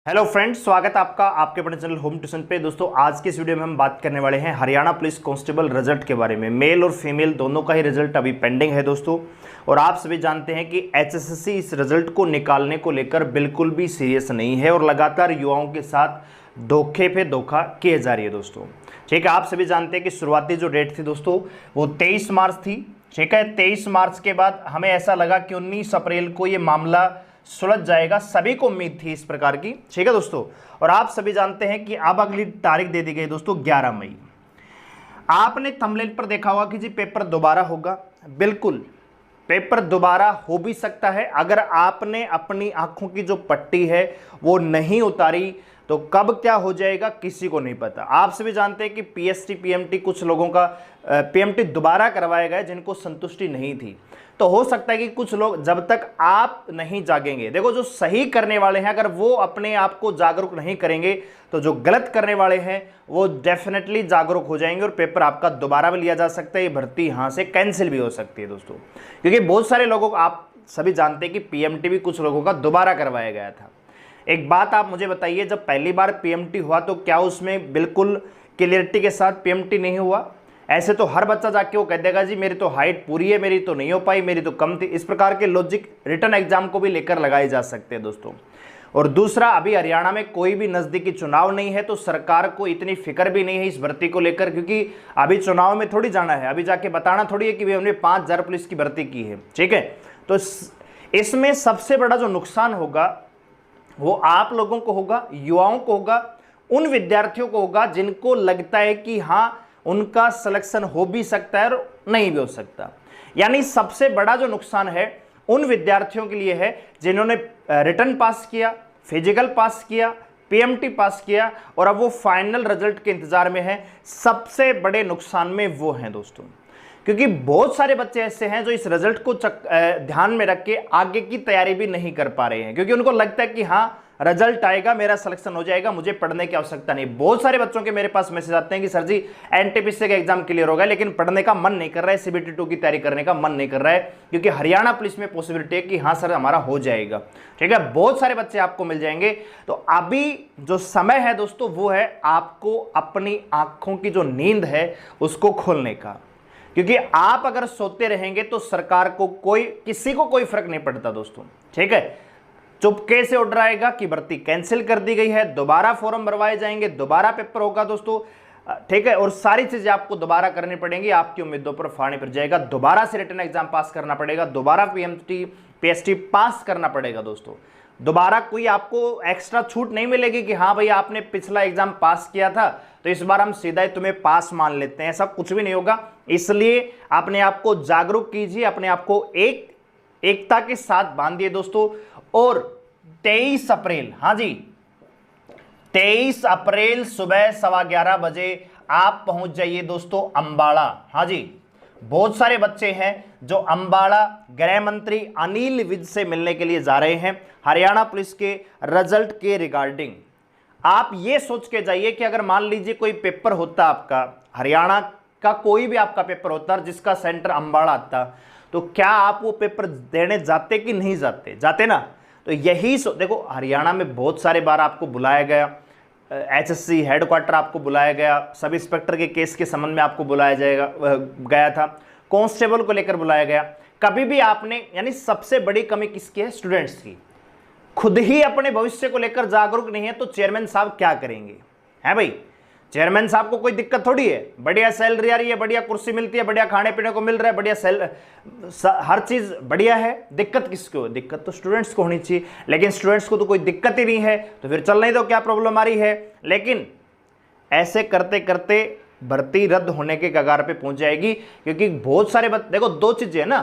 Hello friends, स्वागत है आपका आपके अपने चैनल होम ट्यूशन पे। दोस्तों, आज की इस वीडियो में हम बात करने वाले हैं हरियाणा पुलिस कांस्टेबल रिजल्ट के बारे में। मेल और फीमेल दोनों का ही रिजल्ट अभी पेंडिंग है दोस्तों। और आप सभी जानते हैं कि एचएसएससी इस रिजल्ट को निकालने को लेकर बिल्कुल भी सीरियस नहीं है और लगातार युवाओं के साथ धोखे पे धोखा किए जा रही है दोस्तों। ठीक है, आप सभी जानते हैं कि शुरुआती जो डेट थी दोस्तों वो 23 मार्च थी। ठीक है, 23 मार्च के बाद हमें ऐसा लगा कि 19 अप्रैल को ये मामला सुलझ जाएगा, सभी को उम्मीद थी इस प्रकार की। ठीक है दोस्तों, और आप सभी जानते हैं कि अब अगली तारीख दे दी गई दोस्तों 11 मई। आपने थंबनेल पर देखा होगा कि जी पेपर दोबारा होगा। बिल्कुल, पेपर दोबारा हो भी सकता है। अगर आपने अपनी आंखों की जो पट्टी है वो नहीं उतारी तो कब क्या हो जाएगा किसी को नहीं पता। आप सभी जानते हैं कि पीएसटी पीएमटी कुछ लोगों का पीएमटी दोबारा करवाया गया जिनको संतुष्टि नहीं थी। तो हो सकता है कि कुछ लोग, जब तक आप नहीं जागेंगे, देखो जो सही करने वाले हैं अगर वो अपने आप को जागरूक नहीं करेंगे तो जो गलत करने वाले हैं वो डेफिनेटली जागरूक हो जाएंगे और पेपर आपका दोबारा भी लिया जा सकता है। ये भर्ती यहाँ से कैंसिल भी हो सकती है दोस्तों, क्योंकि बहुत सारे लोगों को, आप सभी जानते हैं कि पीएमटी भी कुछ लोगों का दोबारा करवाया गया था। एक बात आप मुझे बताइए, जब पहली बार पीएमटी हुआ तो क्या उसमें बिल्कुल क्लियरिटी के साथ पीएमटी नहीं हुआ? ऐसे तो हर बच्चा जाके वो कह देगा जी मेरी तो हाइट पूरी है, मेरी तो नहीं हो पाई, मेरी तो कम थी। इस प्रकार के लॉजिक रिटर्न एग्जाम को भी लेकर लगाए जा सकते हैं दोस्तों। और दूसरा, अभी हरियाणा में कोई भी नजदीकी चुनाव नहीं है तो सरकार को इतनी फिक्र भी नहीं है इस भर्ती को लेकर, क्योंकि अभी चुनाव में थोड़ी जाना है, अभी जाके बताना थोड़ी है कि हमने 5000 पुलिस की भर्ती की है। ठीक है, तो इसमें सबसे बड़ा जो नुकसान होगा वो आप लोगों को होगा, युवाओं को होगा, उन विद्यार्थियों को होगा जिनको लगता है कि हाँ उनका सिलेक्शन हो भी सकता है और नहीं भी हो सकता। यानी सबसे बड़ा जो नुकसान है उन विद्यार्थियों के लिए है जिन्होंने रिटर्न पास किया, फिजिकल पास किया, पीएमटी पास किया और अब वो फाइनल रिजल्ट के इंतजार में है। सबसे बड़े नुकसान में वो हैं दोस्तों, क्योंकि बहुत सारे बच्चे ऐसे हैं जो इस रिजल्ट को ध्यान में रख के आगे की तैयारी भी नहीं कर पा रहे हैं, क्योंकि उनको लगता है कि हाँ रिजल्ट आएगा, मेरा सिलेक्शन हो जाएगा, मुझे पढ़ने की आवश्यकता नहीं। बहुत सारे बच्चों के मेरे पास मैसेज आते हैं कि सर जी एनटीपीसी का एग्जाम क्लियर हो गया लेकिन पढ़ने का मन नहीं कर रहा है, सीबीटी 2 की तैयारी करने का मन नहीं कर रहा है, क्योंकि हरियाणा पुलिस में पॉसिबिलिटी है कि हाँ सर हमारा हो जाएगा। ठीक है, बहुत सारे बच्चे आपको मिल जाएंगे। तो अभी जो समय है दोस्तों वो है आपको अपनी आंखों की जो नींद है उसको खोलने का, क्योंकि आप अगर सोते रहेंगे तो सरकार को किसी को कोई फर्क नहीं पड़ता दोस्तों। ठीक है, चुपके से ऑर्डर आएगा कि भर्ती कैंसिल कर दी गई है, दोबारा फॉर्म भरवाए जाएंगे, दोबारा पेपर होगा दोस्तों। ठीक है, और सारी चीजें आपको दोबारा करनी पड़ेंगी, आपकी उम्मीदों पर फाड़ी पड़ जाएगा, दोबारा से रिटर्न एग्जाम पास करना पड़ेगा, दोबारा पीएसटी पास करना पड़ेगा दोस्तों। दोबारा कोई आपको एक्स्ट्रा छूट नहीं मिलेगी कि हाँ भाई आपने पिछला एग्जाम पास किया था तो इस बार हम सीधा ही तुम्हें पास मान लेते हैं, ऐसा कुछ भी नहीं होगा। इसलिए अपने आप को जागरूक कीजिए, अपने आप को एकता के साथ बांधिए दोस्तों। और 23 अप्रैल, हाँ जी 23 अप्रैल सुबह 11:15 बजे आप पहुंच जाइए दोस्तों अंबाला। हाँ जी, बहुत सारे बच्चे हैं जो अंबाला गृह मंत्री अनिल विज से मिलने के लिए जा रहे हैं हरियाणा पुलिस के रिजल्ट के रिगार्डिंग। आप ये सोच के जाइए कि अगर मान लीजिए कोई पेपर होता आपका, हरियाणा का कोई भी आपका पेपर होता जिसका सेंटर अंबाला आता, तो क्या आप वो पेपर देने जाते कि नहीं जाते? जाते ना। तो यही देखो, हरियाणा में बहुत सारे बार आपको बुलाया गया, एचएससी हेडक्वार्टर आपको बुलाया गया, सब इंस्पेक्टर के केस के संबंध में आपको बुलाया गया था, कांस्टेबल को लेकर बुलाया गया। कभी भी आपने, यानी सबसे बड़ी कमी किसकी है? स्टूडेंट्स की। खुद ही अपने भविष्य को लेकर जागरूक नहीं है तो चेयरमैन साहब क्या करेंगे? हैं भाई, चेयरमैन साहब को कोई दिक्कत थोड़ी है, बढ़िया सैलरी आ रही है, बढ़िया कुर्सी मिलती है, बढ़िया खाने पीने को मिल रहा है, बढ़िया हर चीज बढ़िया है। दिक्कत किसको? दिक्कत तो स्टूडेंट्स को होनी चाहिए, लेकिन स्टूडेंट्स को तो कोई दिक्कत ही नहीं है, तो फिर चल नहीं दो, क्या प्रॉब्लम आ रही है। लेकिन ऐसे करते करते भर्ती रद्द होने के कगार पे पहुंच जाएगी, क्योंकि बहुत सारे देखो, दो चीजें है ना,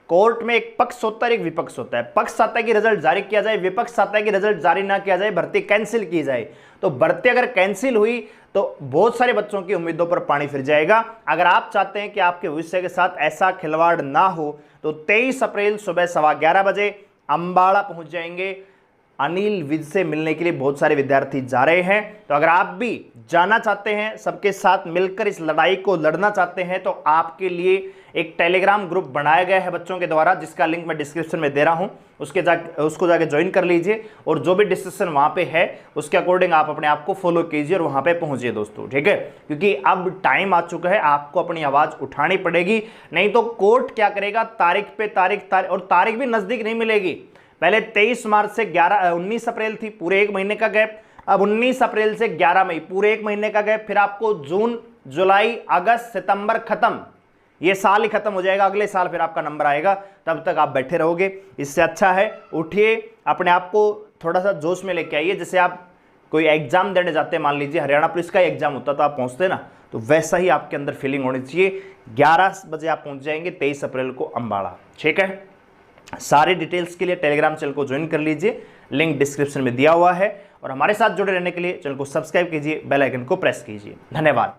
कोर्ट में एक पक्ष होता है एक विपक्ष होता है। पक्ष आता है कि रिजल्ट जारी किया जाए, विपक्ष आता है कि रिजल्ट जारी ना किया जाए, भर्ती कैंसिल की जाए। तो भर्ती अगर कैंसिल हुई तो बहुत सारे बच्चों की उम्मीदों पर पानी फिर जाएगा। अगर आप चाहते हैं कि आपके भविष्य के साथ ऐसा खिलवाड़ ना हो तो 23 अप्रैल सुबह 11:15 बजे अंबाला पहुंच जाएंगे। अनिल विज से मिलने के लिए बहुत सारे विद्यार्थी जा रहे हैं। तो अगर आप भी जाना चाहते हैं, सबके साथ मिलकर इस लड़ाई को लड़ना चाहते हैं, तो आपके लिए एक टेलीग्राम ग्रुप बनाया गया है बच्चों के द्वारा, जिसका लिंक मैं डिस्क्रिप्शन में दे रहा हूं। उसको जाके ज्वाइन कर लीजिए और जो भी डिस्कशन वहां पे है उसके अकॉर्डिंग आप अपने आप को फॉलो कीजिए और वहां पे पहुंचिए दोस्तों, ठीक है। क्योंकि अब टाइम आ चुका है, आपको अपनी आवाज उठानी पड़ेगी, नहीं तो कोर्ट क्या करेगा, तारीख पे तारीख और तारीख भी नजदीक नहीं मिलेगी। पहले 23 मार्च से 19 अप्रैल थी, पूरे एक महीने का गैप। अब 19 अप्रैल से 11 मई, पूरे एक महीने का गैप। फिर आपको जून, जुलाई, अगस्त, सितंबर खत्म, ये साल ही खत्म हो जाएगा। अगले साल फिर आपका नंबर आएगा, तब तक आप बैठे रहोगे। इससे अच्छा है उठिए, अपने आप को थोड़ा सा जोश में लेके आइए। जैसे आप कोई एग्जाम देने जाते हैं, मान लीजिए हरियाणा पुलिस का एग्जाम होता तो आप पहुंचते ना, तो वैसा ही आपके अंदर फीलिंग होनी चाहिए। 11 बजे आप पहुंच जाएंगे 23 अप्रैल को अम्बाड़ा, ठीक है। सारे डिटेल्स के लिए टेलीग्राम चैनल को ज्वाइन कर लीजिए, लिंक डिस्क्रिप्शन में दिया हुआ है। और हमारे साथ जुड़े रहने के लिए चैनल को सब्सक्राइब कीजिए, बेल आइकन को प्रेस कीजिए। धन्यवाद।